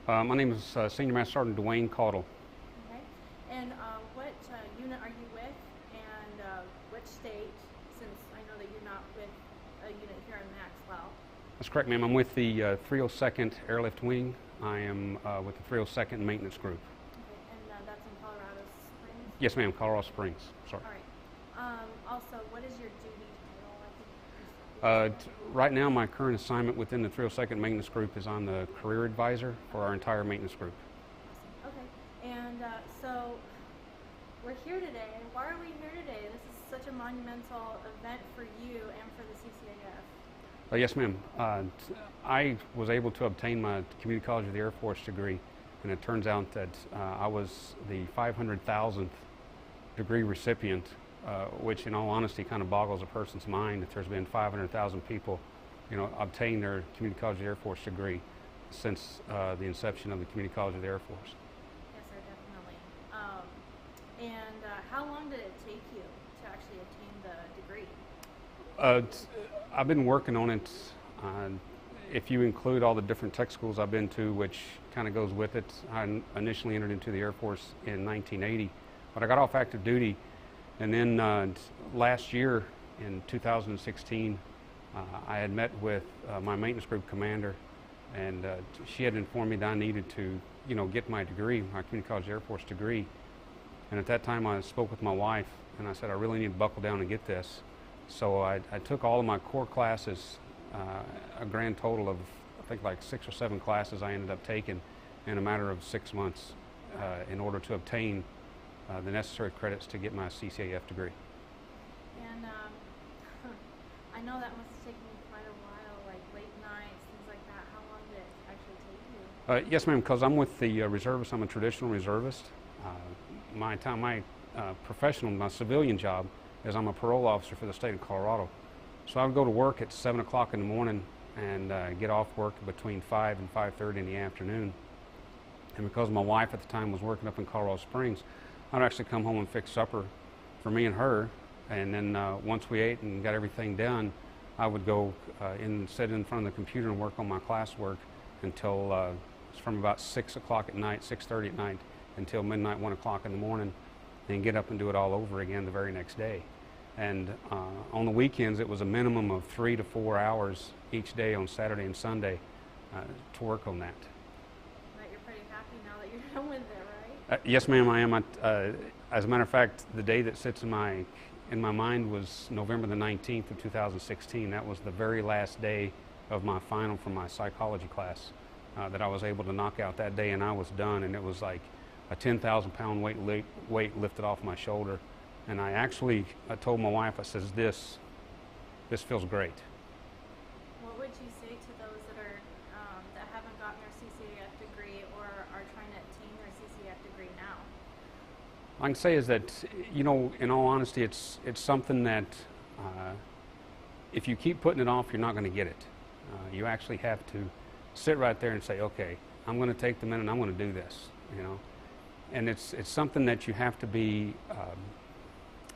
My name is Senior Master Sergeant Dwayne Caudill. Okay. And what unit are you with, and which state, since I know that you're not with a unit here in Maxwell? That's correct, ma'am. I'm with the 302nd Airlift Wing. I am with the 302nd Maintenance Group. Okay, and that's in Colorado Springs? Yes, ma'am, Colorado Springs. Sorry. All right. Also, what is your duty title? Right now, my current assignment within the 302nd Maintenance Group is on the Career Advisor for our entire maintenance group. Awesome. Okay. And so we're here today. Why are we here today? This is such a monumental event for you and for the CCAF. Yes, ma'am. I was able to obtain my Community College of the Air Force degree, and it turns out that I was the 500,000th degree recipient, which in all honesty kind of boggles a person's mind that there's been 500,000 people, obtain their Community College of the Air Force degree since the inception of the Community College of the Air Force. Yes, sir, definitely. How long did it take you to actually obtain the degree? I've been working on it. If you include all the different tech schools I've been to, which kind of goes with it, I initially entered into the Air Force in 1980, but I got off active duty, and then last year in 2016, I had met with my maintenance group commander, and she had informed me that I needed to, get my degree, my Community College Air Force degree. And at that time, I spoke with my wife, and I said, I really need to buckle down and get this. So I took all of my core classes, a grand total of, I think, like 6 or 7 classes I ended up taking in a matter of 6 months in order to obtain the necessary credits to get my CCAF degree. And I know that must have taken you quite a while, like late nights, things like that. How long did it actually take you? Yes, ma'am, because I'm with the reservists. I'm a traditional reservist. My professional, my civilian job is I'm a parole officer for the state of Colorado. So I would go to work at 7 o'clock in the morning and get off work between 5 and 5:30 in the afternoon. And because my wife at the time was working up in Colorado Springs, I'd actually come home and fix supper for me and her. And then once we ate and got everything done, I would go sit in front of the computer and work on my classwork until from about 6 o'clock at night, 6:30 at night, until midnight, 1 o'clock in the morning, and get up and do it all over again the very next day. And on the weekends, it was a minimum of 3 to 4 hours each day on Saturday and Sunday to work on that. But you're pretty happy now that you're done with it, right? Yes, ma'am, I am. As a matter of fact, the day that sits in my mind was November the 19th of 2016. That was the very last day of my final from my psychology class that I was able to knock out that day, and I was done. And it was like a 10,000-pound weight lifted off my shoulder. And I actually told my wife, I says, this feels great. What would you say to those that haven't gotten their CCAF degree or are trying to obtain their CCAF degree now? I can say is that, in all honesty, it's something that if you keep putting it off, you're not going to get it. You actually have to sit right there and say, okay, I'm going to take the minute and I'm going to do this, And it's something that you have to be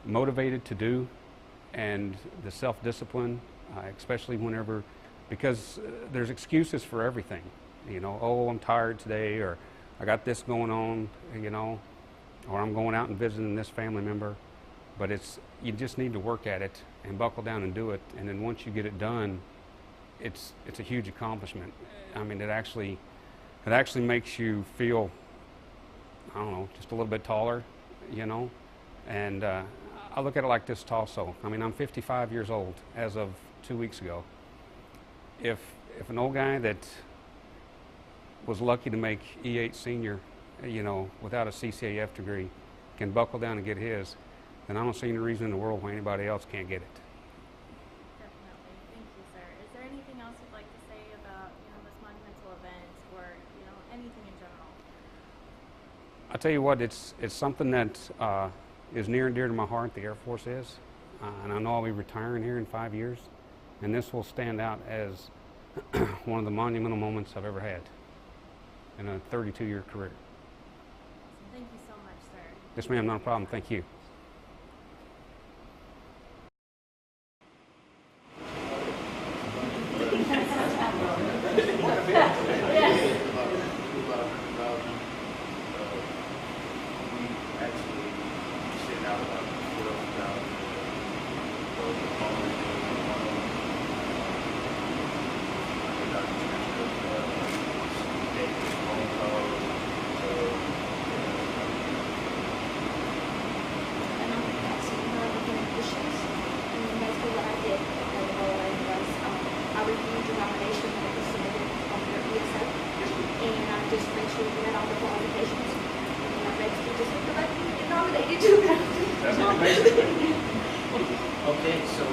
motivated to do, and the self-discipline, especially because there's excuses for everything. Oh, I'm tired today, or I got this going on, or I'm going out and visiting this family member. But you just need to work at it and buckle down and do it. And then once you get it done, it's a huge accomplishment. I mean, it actually makes you feel, I don't know, just a little bit taller, And I look at it like this also. I mean, I'm 55 years old as of 2 weeks ago. If an old guy that was lucky to make E8 senior, without a CCAF degree, can buckle down and get his, then I don't see any reason in the world why anybody else can't get it. Definitely. Thank you, sir. Is there anything else you'd like to say about, this monumental event or, anything in general? I tell you what, it's something that is near and dear to my heart. The Air Force is, and I know I'll be retiring here in 5 years, and this will stand out as one of the monumental moments I've ever had in a 32-year career. Thank you so much, sir. Yes, ma'am, not a problem. Thank you. accommodation that was submitted on their ESL. And I just make sure we met all the qualifications. And I basically just hit the button and get nominated to that. That's amazing. Okay, so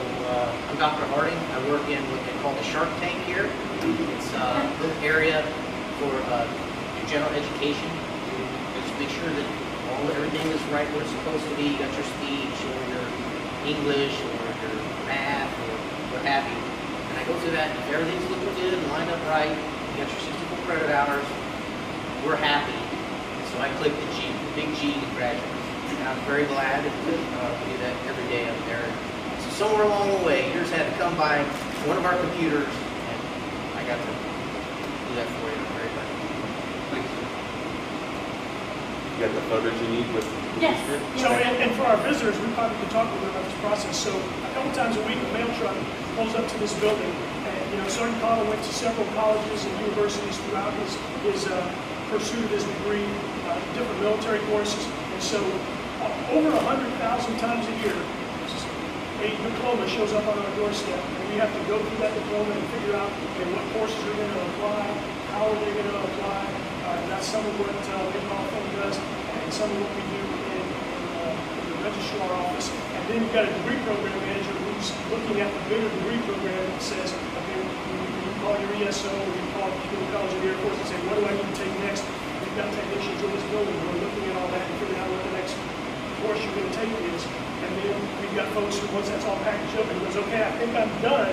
I'm Dr. Harding. I work in what they call the Shark Tank here. It's a little area for your general education. Just make sure that everything is right where it's supposed to be. You got your speech or your English or your math or what have you. And I go through that. If everything's looking good and lined up right, you got your 64 credit hours, we're happy. So I click the G, the big G to graduate. And I'm very glad to do that every day up there. So somewhere along the way, yours had to come by one of our computers, and I got to do that for you. I'm very glad. Thanks. You got the photos you need with Yes. So, and for our visitors, we probably could talk a little bit about this process. So, a couple times a week, a mail truck pulls up to this building. And, you know, Sergeant Caudill went to several colleges and universities throughout his pursuit of his degree, different military courses. And so, over 100,000 times a year, a diploma shows up on our doorstep, and we have to go through that diploma and figure out what courses are going to apply, how are they going to apply. That's some of what Lincoln does, and some of what we do in the registrar office. And then you've got a degree program manager who's looking at the bigger degree program and says, okay, you call your ESO, or you call the College of the Air Force and say, what do I need to take next? We've got technicians in this building who are looking at all that and figuring out what the next course you're going to take is. And then we've got folks who, once that's all packaged up, and goes, okay, I think I'm done.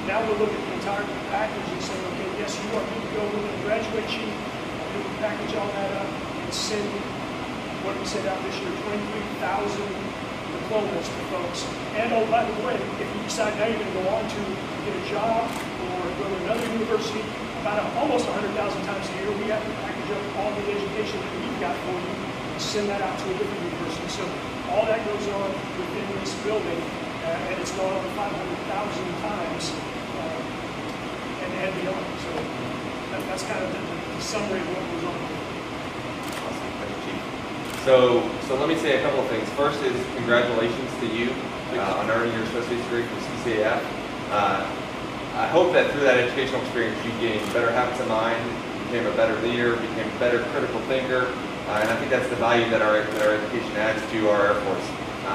Now we'll look at the entire package and say, okay, yes, you are good to go with a graduate sheet. And then we package all that up and send, what we sent out this year, 23,000 diplomas to folks. And oh, by the way, if you decide now you're going to go on to get a job or go to another university, about almost 100,000 times a year, we have to package up all the education that we've got for you and send that out to a different university. So all that goes on within this building, and it's gone over 500,000 times and beyond. So that's kind of the summary of what goes on. Awesome. Thank you, Chief. So let me say a couple of things. First is congratulations to you on earning your associate's degree from CCAF. I hope that through that educational experience you gained better habits of mind, became a better leader, became a better critical thinker, and I think that's the value that our education adds to our Air Force.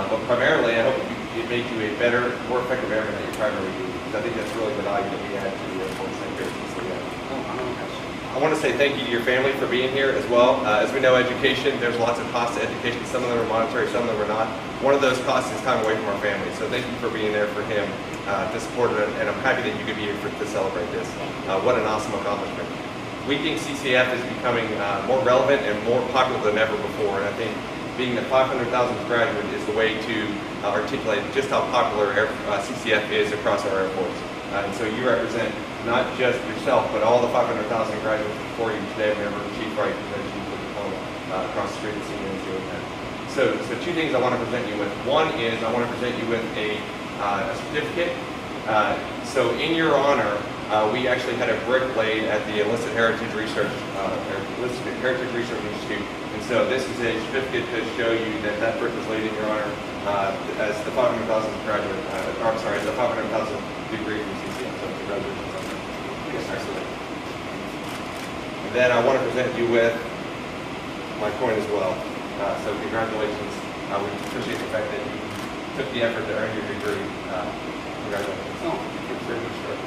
But primarily, I hope it made you a better, more effective airman than you primarily do, because I think that's really the value that we add to the Air Force and here at CCAF. I want to say thank you to your family for being here as well. As we know, education, there's lots of costs to education. Some of them are monetary, some of them are not. One of those costs is time away from our family. So thank you for being there for him to support it, and I'm happy that you could be here to celebrate this. What an awesome accomplishment. We think CCAF is becoming more relevant and more popular than ever before, and I think being the 500,000th graduate is the way to articulate just how popular CCAF is across our Air Force. And so you represent not just yourself, but all the 500,000 graduates before you today. Remember, Chief Wright presented you with a diploma across the street at CNC. So two things I want to present you with. One is I want to present you with a certificate. So in your honor, we actually had a brick laid at the Enlisted Heritage Research Institute. And so this is a certificate to show you that that brick was laid in your honor as the 500,000th graduate, as the 500,000th degree from CCAF. So congratulations on that. Yes, excellent. And then I want to present you with my coin as well. So congratulations. We appreciate the fact that you took the effort to earn your degree. Congratulations. Oh, thank you very much, sir.